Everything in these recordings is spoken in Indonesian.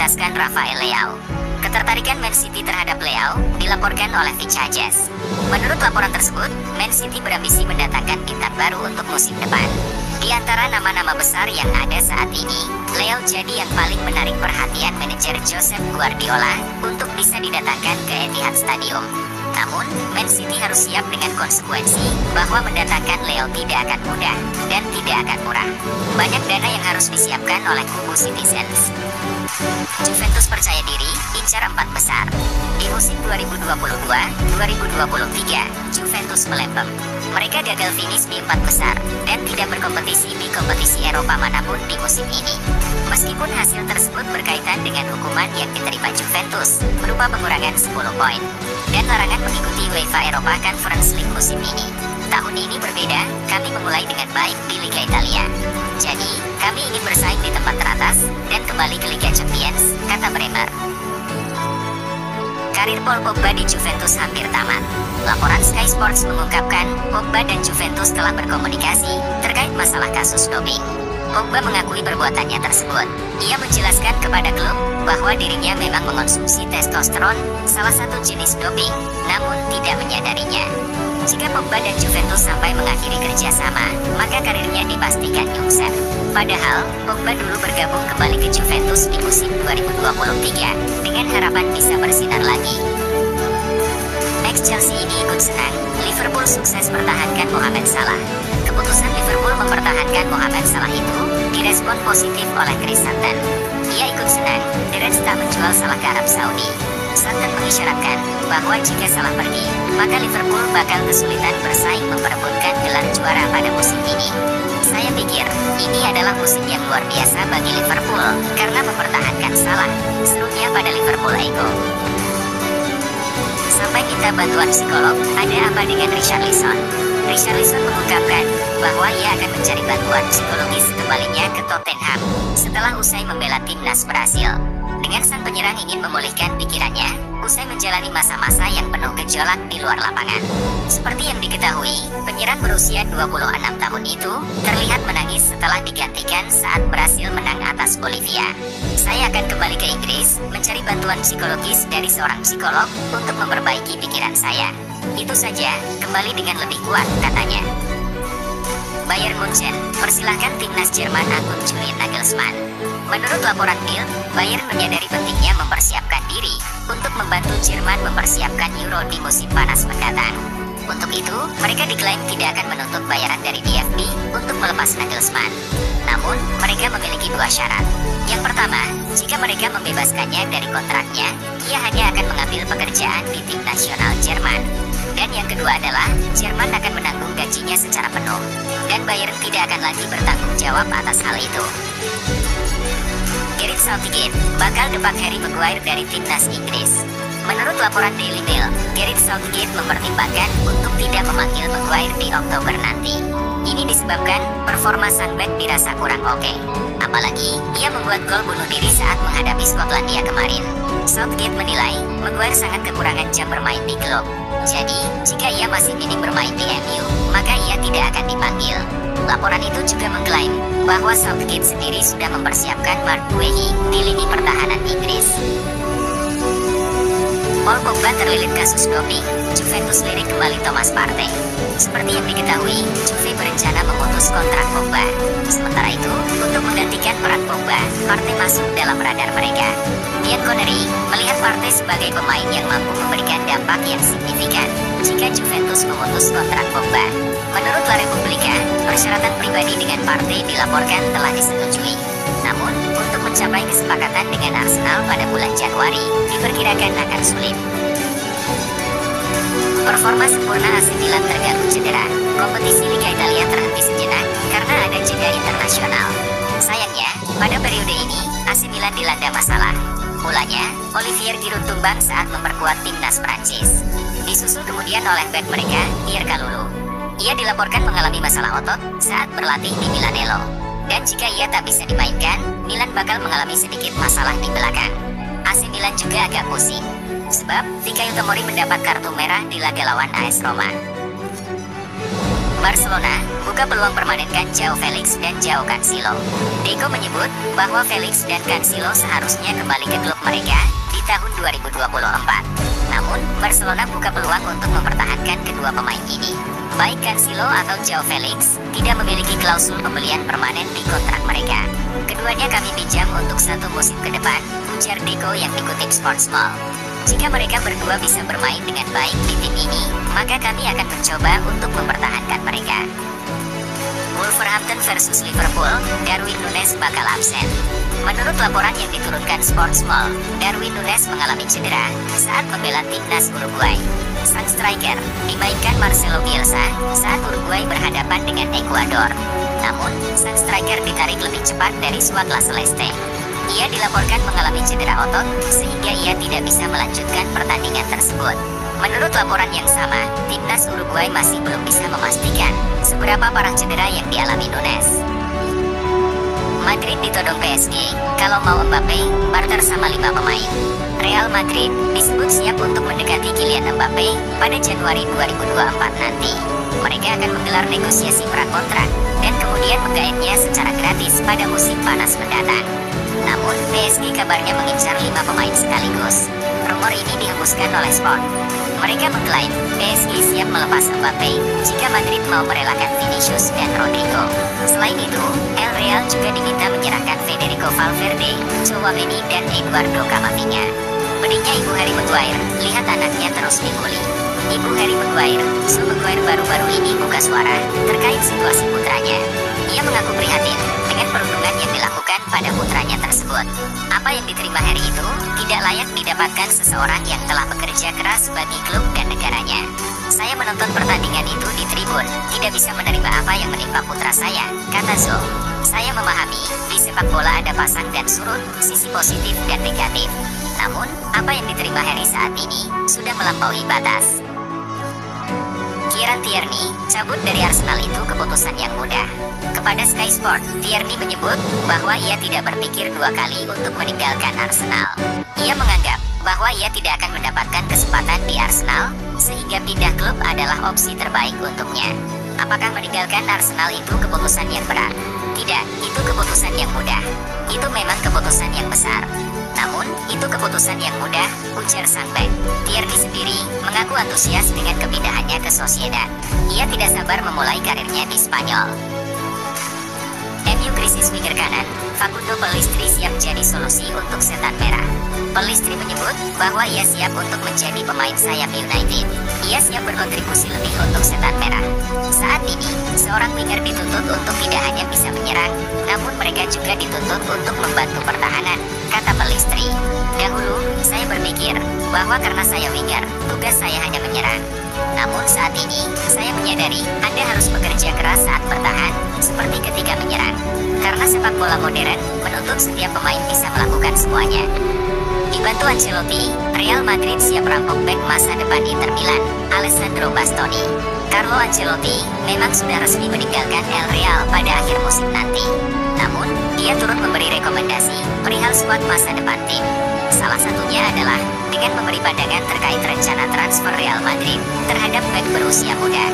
memprioritaskan Rafael Leao. Ketertarikan Man City terhadap Leao dilaporkan oleh Vichajes. Menurut laporan tersebut, Man City berambisi mendatangkan bintang baru untuk musim depan. Di antara nama-nama besar yang ada saat ini, Leao jadi yang paling menarik perhatian manajer Josep Guardiola untuk bisa didatangkan ke Etihad Stadium. Namun, Man City harus siap dengan konsekuensi bahwa mendatangkan Leao tidak akan mudah dan tidak akan murah. Banyak dana yang harus disiapkan oleh kubu Citizens. Juventus percaya diri, incar 4 besar. Di musim 2022-2023, Juventus melempem. Mereka gagal finish di 4 besar dan tidak berkompetisi di kompetisi Eropa manapun di musim ini. Meskipun hasil tersebut berkaitan dengan hukuman yang diterima Juventus berupa pengurangan 10 poin dan larangan mengikuti UEFA Eropa Conference League musim ini. Tahun ini berbeda, kami memulai dengan baik di Liga Italia. Jadi, kami ingin bersaing di tempat teratas dan kembali ke Liga Champions, kata Bremer. Karir Paul Pogba di Juventus hampir tamat. Laporan Sky Sports mengungkapkan, Pogba dan Juventus telah berkomunikasi terkait masalah kasus doping. Pogba mengakui perbuatannya tersebut. Ia menjelaskan kepada klub bahwa dirinya memang mengonsumsi testosteron, salah satu jenis doping, namun tidak menyadarinya. Jika Pogba dan Juventus sampai mengakhiri kerjasama, maka karirnya dipastikan nyungsep. Padahal, Pogba dulu bergabung kembali ke Juventus di musim 2023 dengan harapan bisa bersinar lagi. Ex-Chelsea ini ikut senang, Liverpool sukses pertahankan Mohamed Salah. Keputusan Liverpool mempertahankan Mohamed Salah itu direspon positif oleh Chris Sutton. Ia ikut senang, The Reds tak menjual Salah ke Arab Saudi. Sutton mengisyaratkan bahwa jika Salah pergi, maka Liverpool bakal kesulitan bersaing memperebutkan gelar juara pada musim ini. Saya pikir, ini adalah musim yang luar biasa bagi Liverpool karena mempertahankan Salah. Serunya pada Liverpool Ego. Sampai minta bantuan psikolog, ada apa dengan Richarlison? Richarlison mengungkapkan bahwa ia akan mencari bantuan psikologis kembalinya ke Tottenham setelah usai membela timnas Brasil. Dengan sang penyerang ingin memulihkan pikirannya, usai menjalani masa-masa yang penuh gejolak di luar lapangan. Seperti yang diketahui, penyerang berusia 26 tahun itu terlihat menangis setelah digantikan saat berhasil menang atas Bolivia. Saya akan kembali ke Inggris, mencari bantuan psikologis dari seorang psikolog untuk memperbaiki pikiran saya. Itu saja, kembali dengan lebih kuat, katanya. Bayern Munchen, persilahkan timnas Jerman akun Julian Nagelsmann. Menurut laporan Bild, Bayern menyadari pentingnya mempersiapkan diri untuk membantu Jerman mempersiapkan Euro di musim panas mendatang. Untuk itu, mereka diklaim tidak akan menuntut bayaran dari DFB untuk melepas Nagelsmann. Namun, mereka memiliki 2 syarat. Yang pertama, jika mereka membebaskannya dari kontraknya, ia hanya akan mengambil pekerjaan di tim nasional Jerman. Dan yang kedua adalah, Jerman akan menanggung gajinya secara penuh. Dan Bayern tidak akan lagi bertanggung jawab atas hal itu. Gareth Southgate bakal depak Harry Maguire dari timnas Inggris. Menurut laporan Daily Mail, Gareth Southgate mempertimbangkan untuk tidak memanggil Maguire di Oktober nanti. Ini disebabkan performa sang bek dirasa kurang oke. Apalagi, ia membuat gol bunuh diri saat menghadapi Skotlandia kemarin. Southgate menilai, Maguire sangat kekurangan jam bermain di klub. Jadi, jika ia masih minim bermain di MU, maka ia tidak akan dipanggil. Laporan itu juga mengklaim bahwa Southgate sendiri sudah mempersiapkan Mark Guehi di lini pertahanan Inggris. Paul Pogba terlilit kasus doping, Juventus lirik kembali Thomas Partey. Seperti yang diketahui, Juve berencana memutus kontrak Pogba. Sementara itu, untuk menggantikan peran Pogba, Partey masuk dalam radar mereka. Ian Connery melihat Partey sebagai pemain yang mampu memberikan dampak yang signifikan jika Juventus memutus kontrak Pogba. Menurut La Repubblica, persyaratan pribadi dengan Partey dilaporkan telah disetujui. Namun, untuk mencapai kesepakatan dengan Arsenal pada bulan Januari, diperkirakan akan sulit. Performa sempurna AC Milan terganggu cedera. Kompetisi Liga Italia terhenti sejenak karena ada jeda internasional. Sayangnya, pada periode ini, AC Milan dilanda masalah. Mulanya, Olivier Giroud tumbang saat memperkuat timnas Prancis. Disusul kemudian oleh bek mereka, Pierre Kalulu. Ia dilaporkan mengalami masalah otot saat berlatih di Milanello. Dan jika ia tak bisa dimainkan, Milan bakal mengalami sedikit masalah di belakang. AC Milan juga agak pusing, sebab Fikayo Tomori mendapat kartu merah di laga lawan AS Roma. Barcelona buka peluang permanenkan Joao Felix dan Joao Cancelo. Deco menyebut bahwa Felix dan Cancelo seharusnya kembali ke klub mereka di tahun 2024. Namun, Barcelona buka peluang untuk mempertahankan kedua pemain ini. Baik Cancelo atau Joao Felix tidak memiliki klausul pembelian permanen di kontrak mereka. Keduanya kami pinjam untuk 1 musim ke depan, ujar Deco yang dikutip Sportsmall. Jika mereka berdua bisa bermain dengan baik di tim ini, maka kami akan mencoba untuk mempertahankan mereka. Wolverhampton versus Liverpool, Darwin Núñez bakal absen. Menurut laporan yang diturunkan Sportsmall, Darwin Núñez mengalami cedera saat membela timnas Uruguay. Sang striker dimainkan Marcelo Bielsa saat Uruguay berhadapan dengan Ekuador. Namun, sang striker ditarik lebih cepat dari skuad La Celeste. Ia dilaporkan mengalami cedera otot sehingga ia tidak bisa melanjutkan pertandingan tersebut. Menurut laporan yang sama, timnas Uruguay masih belum bisa memastikan seberapa parah cedera yang dialami Núñez. Madrid ditodong PSG, kalau mau Mbappe, barter sama 5 pemain. Real Madrid disebut siap untuk mendekati Kylian Mbappe pada Januari 2024 nanti. Mereka akan menggelar negosiasi prakontrak dan kemudian menggaetnya secara gratis pada musim panas mendatang. Namun, PSG kabarnya mengincar 5 pemain sekaligus. Rumor ini dihembuskan oleh Sport. Mereka mengklaim PSG siap melepas Mbappe jika Madrid mau merelakan Vinicius dan Rodrigo. Selain itu, El Real juga diminta menyerahkan Federico Valverde, Tchouaméni, dan Eduardo Camavinga. Pedihnya Ibu Harry Maguire, lihat anaknya terus dibully. Ibu Harry Maguire, Sue Maguire baru-baru ini buka suara terkait situasi putranya. Ia mengaku prihatin dengan perundungan yang dilakukan pada putranya tersebut. Apa yang diterima Harry itu tidak layak didapatkan seseorang yang telah bekerja keras bagi klub dan negaranya. Saya menonton pertandingan itu di tribun, tidak bisa menerima apa yang menimpa putra saya, kata Zoe. Saya memahami, di sepak bola ada pasang dan surut, sisi positif dan negatif. Namun, apa yang diterima Harry saat ini sudah melampaui batas. Kieran Tierney cabut dari Arsenal itu keputusan yang mudah. Kepada Sky Sport, Tierney menyebut bahwa ia tidak berpikir 2 kali untuk meninggalkan Arsenal. Ia menganggap bahwa ia tidak akan mendapatkan kesempatan di Arsenal, sehingga pindah klub adalah opsi terbaik untuknya. Apakah meninggalkan Arsenal itu keputusan yang berat? Tidak, itu keputusan yang mudah. Itu memang keputusan yang besar. Namun, itu keputusan yang mudah, ujar sang bek. Tierney sendiri mengaku antusias dengan kepindahannya ke Sociedad. Ia tidak sabar memulai karirnya di Spanyol. MU krisis winger kanan, Facundo Pellistri siap jadi solusi untuk setan merah. Pellistri menyebut bahwa ia siap untuk menjadi pemain sayap United. Ia siap berkontribusi lebih untuk setan merah. Saat ini, seorang winger dituntut untuk tidak hanya bisa menyerang, namun mereka juga dituntut untuk membantu pertahanan, kata Pellistri. Dahulu, saya berpikir bahwa karena saya winger, tugas saya hanya menyerang. Namun saat ini, saya menyadari Anda harus bekerja keras saat bertahan, seperti ketika menyerang. Karena sepak bola modern menuntut setiap pemain bisa melakukan semuanya. Dibantu Ancelotti, Real Madrid siap rampok bek masa depan Inter Milan, Alessandro Bastoni. Carlo Ancelotti memang sudah resmi meninggalkan El Real pada akhir musim nanti. Namun, dia turut memberi rekomendasi perihal skuad masa depan tim. Salah satunya adalah dengan memberi pandangan terkait rencana transfer Real Madrid terhadap bek berusia muda.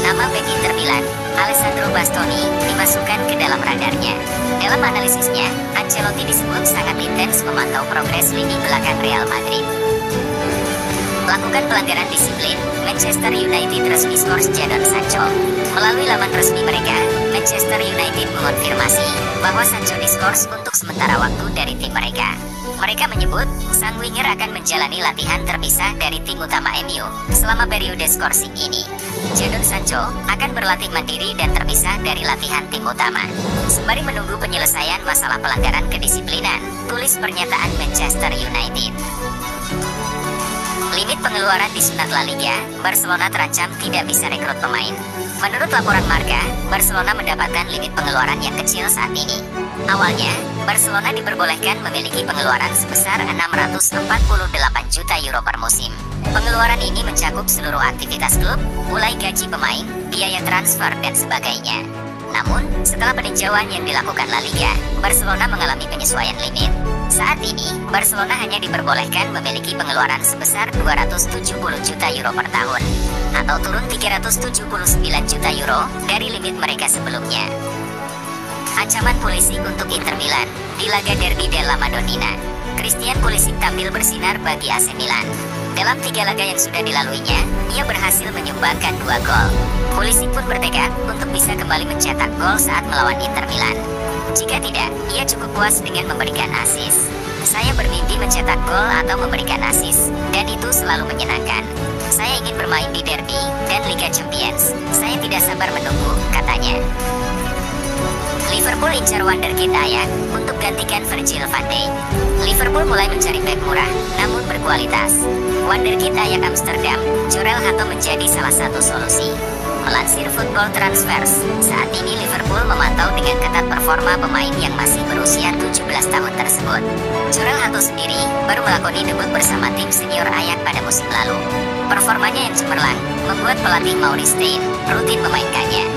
Nama bek Inter Milan, Alessandro Bastoni, dimasukkan ke dalam radarnya. Dalam analisisnya, Ancelotti disebut sangat intens memantau progres lini belakang Real Madrid. Melakukan pelanggaran disiplin, Manchester United resmi skors Jadon Sancho. Melalui laman resmi mereka, Manchester United mengonfirmasi bahwa Sancho diskors untuk sementara waktu dari tim mereka. Mereka menyebut, sang winger akan menjalani latihan terpisah dari tim utama MU selama periode skorsing ini. Jadon Sancho akan berlatih mandiri dan terpisah dari latihan tim utama, sembari menunggu penyelesaian masalah pelanggaran kedisiplinan, tulis pernyataan Manchester United. Limit pengeluaran disunat La Liga, Barcelona terancam tidak bisa rekrut pemain. Menurut laporan Marca, Barcelona mendapatkan limit pengeluaran yang kecil saat ini. Awalnya, Barcelona diperbolehkan memiliki pengeluaran sebesar 648 juta euro per musim. Pengeluaran ini mencakup seluruh aktivitas klub, mulai gaji pemain, biaya transfer, dan sebagainya. Namun, setelah peninjauan yang dilakukan La Liga, Barcelona mengalami penyesuaian limit. Saat ini, Barcelona hanya diperbolehkan memiliki pengeluaran sebesar 270 juta euro per tahun, atau turun 379 juta euro dari limit mereka sebelumnya. Ancaman Pulisic untuk Inter Milan di laga Derby della Madonnina. Christian Pulisic tampil bersinar bagi AC Milan. Dalam 3 laga yang sudah dilaluinya, ia berhasil menyumbangkan 2 gol. Pulisic pun bertekad untuk bisa kembali mencetak gol saat melawan Inter Milan. Jika tidak, ia cukup puas dengan memberikan assist. Saya bermimpi mencetak gol atau memberikan assist, dan itu selalu menyenangkan. Saya ingin bermain di Derby dan Liga Champions. Saya tidak sabar menunggu, katanya. Liverpool incar wonderkid Ajax untuk gantikan Virgil van Dijk. Liverpool mulai mencari bek murah, namun berkualitas. Wonderkid Ajax Amsterdam, Jorel Hato menjadi salah satu solusi. Melansir Football Transfers, saat ini Liverpool memantau dengan ketat performa pemain yang masih berusia 17 tahun tersebut. Jorel Hato sendiri baru melakoni debut bersama tim senior Ajax pada musim lalu. Performanya yang cemerlang membuat pelatih Maurice Stijn rutin memainkannya.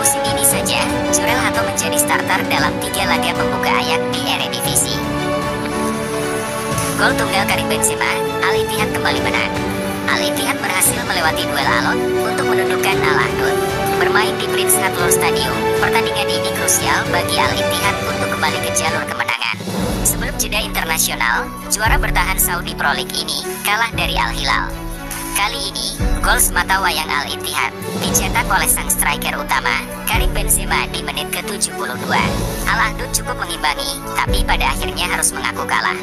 Musim ini saja, Jorel Hato menjadi starter dalam 3 laga pembuka Ajax di Eredivisie. Gol tunggal Karim Benzema, Al Ittihad kembali menang. Al Ittihad berhasil melewati duel alot untuk menundukkan Al Ahdoud. Bermain di Prince Hadlor Stadium, pertandingan ini krusial bagi Al Ittihad untuk kembali ke jalur kemenangan. Sebelum jeda internasional, juara bertahan Saudi Pro League ini kalah dari Al Hilal. Kali ini, gol semata wayang Al Ittihad dicetak oleh sang striker utama, Karim Benzema di menit ke-72. Al Ahdoud cukup mengimbangi, tapi pada akhirnya harus mengaku kalah.